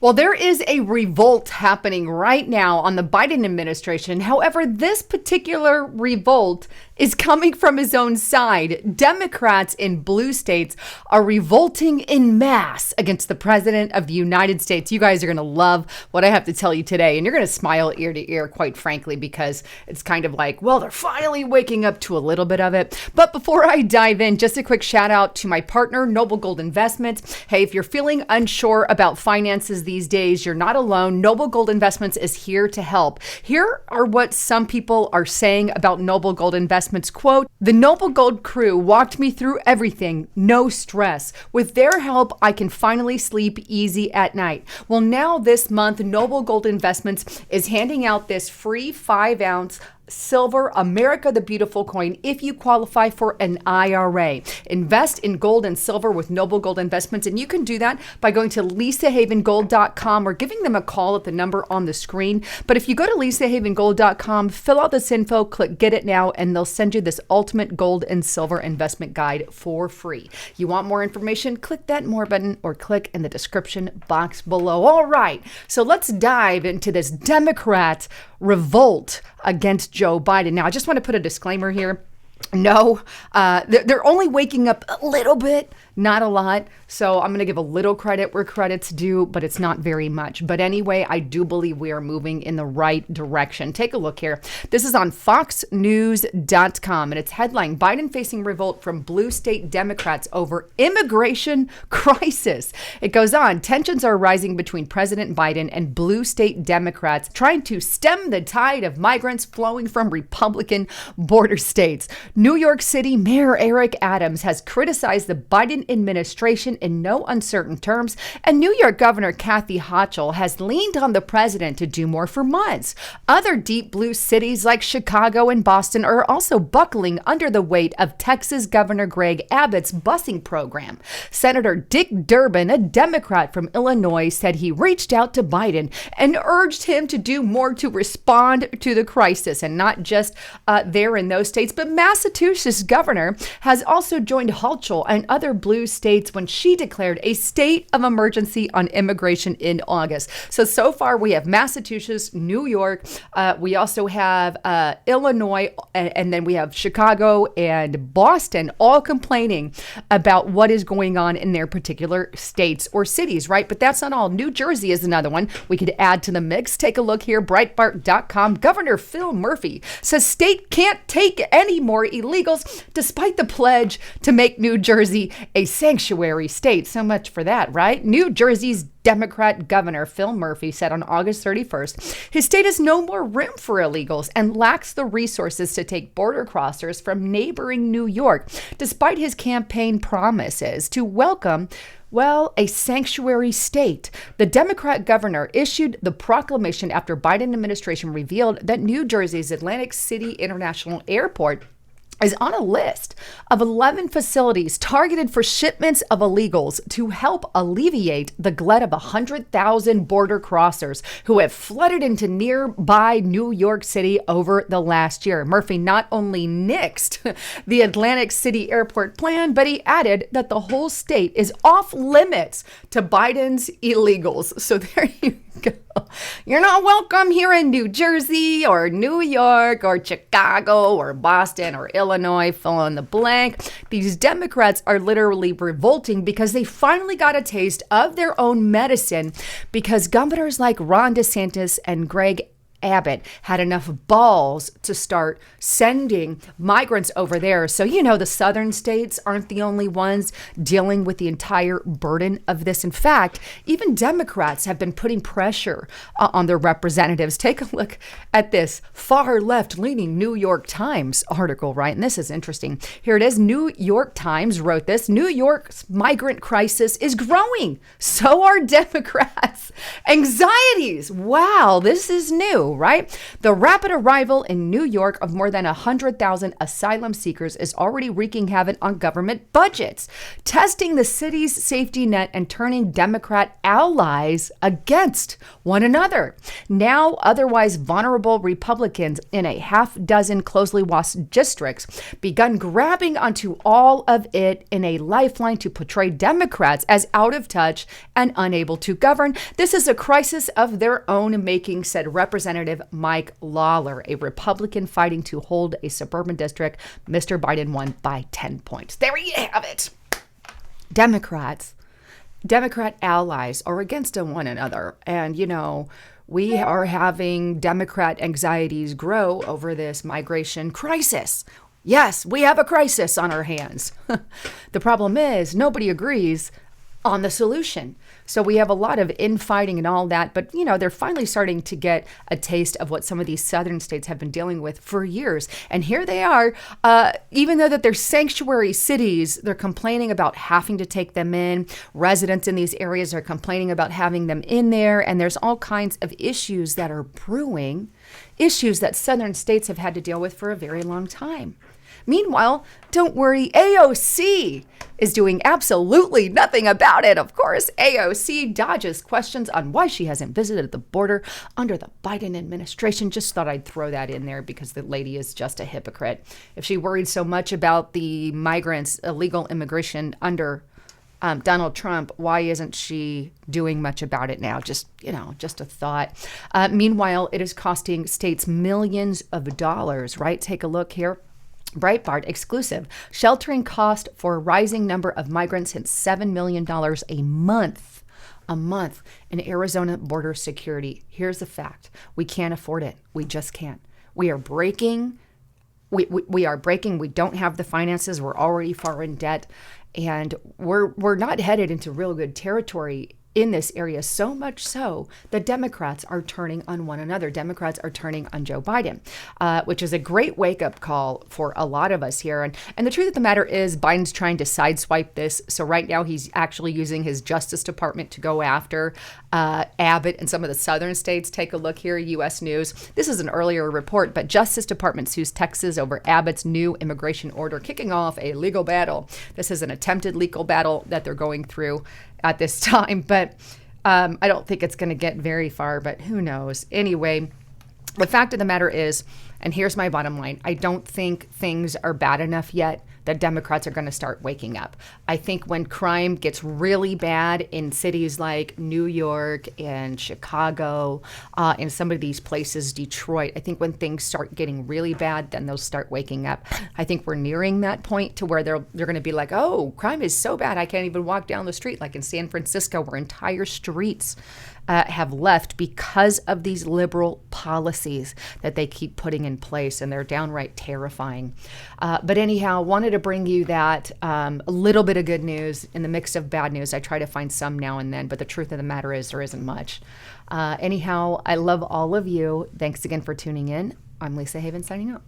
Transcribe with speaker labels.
Speaker 1: Well, there is a revolt happening right now on the Biden administration. However, this particular revolt is coming from his own side. Democrats in blue states are revolting en masse against the president of the United States. You guys are going to love what I have to tell you today, and you're going to smile ear to ear, quite frankly, because it's kind of like, well, they're finally waking up to a little bit of it. But before I dive in, just a quick shout out to my partner, Noble Gold Investments. Hey, if you're feeling unsure about finances these days, you're not alone. Noble Gold Investments is here to help. Here are what some people are saying about Noble Gold Investments. Quote, "The Noble Gold crew walked me through everything, no stress. With their help, I can finally sleep easy at night." Well, now this month, Noble Gold Investments is handing out this free 5-ounce silver America the Beautiful coin if you qualify for an IRA. Invest in gold and silver with Noble Gold Investments, and you can do that by going to lisahavengold.com or giving them a call at the number on the screen. But if you go to lisahavengold.com, fill out this info, click Get It Now, and they'll send you this ultimate gold and silver investment guide for free. You want more information? Click that More button or click in the description box below. All right, so let's dive into this Democrat revolt against Joe Biden. Now, I just want to put a disclaimer here. No, they're only waking up a little bit, not a lot. So I'm going to give a little credit where credit's due, but it's not very much. But anyway, I do believe we are moving in the right direction. Take a look here. This is on foxnews.com, and it's headline, "Biden facing revolt from blue state Democrats over immigration crisis." It goes on, "Tensions are rising between President Biden and blue state Democrats trying to stem the tide of migrants flowing from Republican border states." New York City Mayor Eric Adams has criticized the Biden administration in no uncertain terms, and New York Governor Kathy Hochul has leaned on the president to do more for months. Other deep blue cities like Chicago and Boston are also buckling under the weight of Texas Governor Greg Abbott's busing program. Senator Dick Durbin, a Democrat from Illinois, said he reached out to Biden and urged him to do more to respond to the crisis, and not just there in those states, but Massachusetts governor has also joined Hochul and other blue states when she declared a state of emergency on immigration in August. So far we have Massachusetts, New York, we also have Illinois, and then we have Chicago and Boston all complaining about what is going on in their particular states or cities, right? But that's not all. New Jersey is another one we could add to the mix. Take a look here, Breitbart.com. Governor Phil Murphy says state can't take any more illegals despite the pledge to make New Jersey a sanctuary state. So much for that, right? New Jersey's Democrat Governor Phil Murphy said on August 31st, his state has no more room for illegals and lacks the resources to take border crossers from neighboring New York, despite his campaign promises to welcome a sanctuary state. The Democrat governor issued the proclamation after Biden administration revealed that New Jersey's Atlantic City International Airport is on a list of 11 facilities targeted for shipments of illegals to help alleviate the glut of 100,000 border crossers who have flooded into nearby New York City over the last year. Murphy not only nixed the Atlantic City Airport plan, but he added that the whole state is off limits to Biden's illegals. So there you go. You're not welcome here in New Jersey or New York or Chicago or Boston or Illinois, fill in the blank. These Democrats are literally revolting because they finally got a taste of their own medicine, because governors like Ron DeSantis and Greg Abbott had enough balls to start sending migrants over there. So, the southern states aren't the only ones dealing with the entire burden of this. In fact, even Democrats have been putting pressure on their representatives. Take a look at this far left-leaning New York Times article, right? And this is interesting. Here it is. New York Times wrote this. New York's migrant crisis is growing. So are Democrats' anxieties. Wow, this is new. new, right? The rapid arrival in New York of more than 100,000 asylum seekers is already wreaking havoc on government budgets, testing the city's safety net and turning Democrat allies against one another. Now, otherwise vulnerable Republicans in a half dozen closely watched districts begun grabbing onto all of it in a lifeline to portray Democrats as out of touch and unable to govern. This is a crisis of their own making, said Representative Mike Lawler, a Republican fighting to hold a suburban district. Mr. Biden won by 10 points. There you have it. Democrat allies are against one another. And, you know, we are having Democrat anxieties grow over this migration crisis. Yes, we have a crisis on our hands. The problem is nobody agrees on the solution. So we have a lot of infighting and all that, but you know, they're finally starting to get a taste of what some of these southern states have been dealing with for years. And here they are, even though that they're sanctuary cities, they're complaining about having to take them in. Residents in these areas are complaining about having them in there. And there's all kinds of issues that are brewing, issues that southern states have had to deal with for a very long time. Meanwhile, don't worry, AOC is doing absolutely nothing about it. Of course, AOC dodges questions on why she hasn't visited the border under the Biden administration. Just thought I'd throw that in there because the lady is just a hypocrite. If she worried so much about the migrants' illegal immigration under Donald Trump, why isn't she doing much about it now? Just a thought. Meanwhile, it is costing states millions of dollars, right? Take a look here. Breitbart exclusive. Sheltering cost for a rising number of migrants hits $7 million a month in Arizona border security. Here's the fact. We can't afford it. We just can't. We are breaking. We are breaking. We don't have the finances. We're already far in debt. And we're not headed into real good territory in this area, so much so that Democrats are turning on one another. Democrats are turning on Joe Biden, which is a great wake-up call for a lot of us here. And the truth of the matter is Biden's trying to sideswipe this. So right now he's actually using his Justice Department to go after Abbott and some of the southern states. Take a look here, U.S. News. This is an earlier report, but Justice Department sues Texas over Abbott's new immigration order, kicking off a legal battle. This is an attempted legal battle that they're going through at this time, but I don't think it's going to get very far, but who knows? Anyway, the fact of the matter is, and here's my bottom line, I don't think things are bad enough yet that Democrats are going to start waking up. I think when crime gets really bad in cities like New York and Chicago, and some of these places, Detroit, I think when things start getting really bad, then they'll start waking up. I think we're nearing that point to where they're going to be like, oh, crime is so bad I can't even walk down the street, like in San Francisco, where entire streets have left because of these liberal policies that they keep putting in place, and they're downright terrifying. But anyhow, wanted to bring you that a little bit of good news in the mix of bad news. I try to find some now and then, but the truth of the matter is there isn't much. Anyhow, I love all of you. Thanks again for tuning in. I'm Lisa Haven signing out.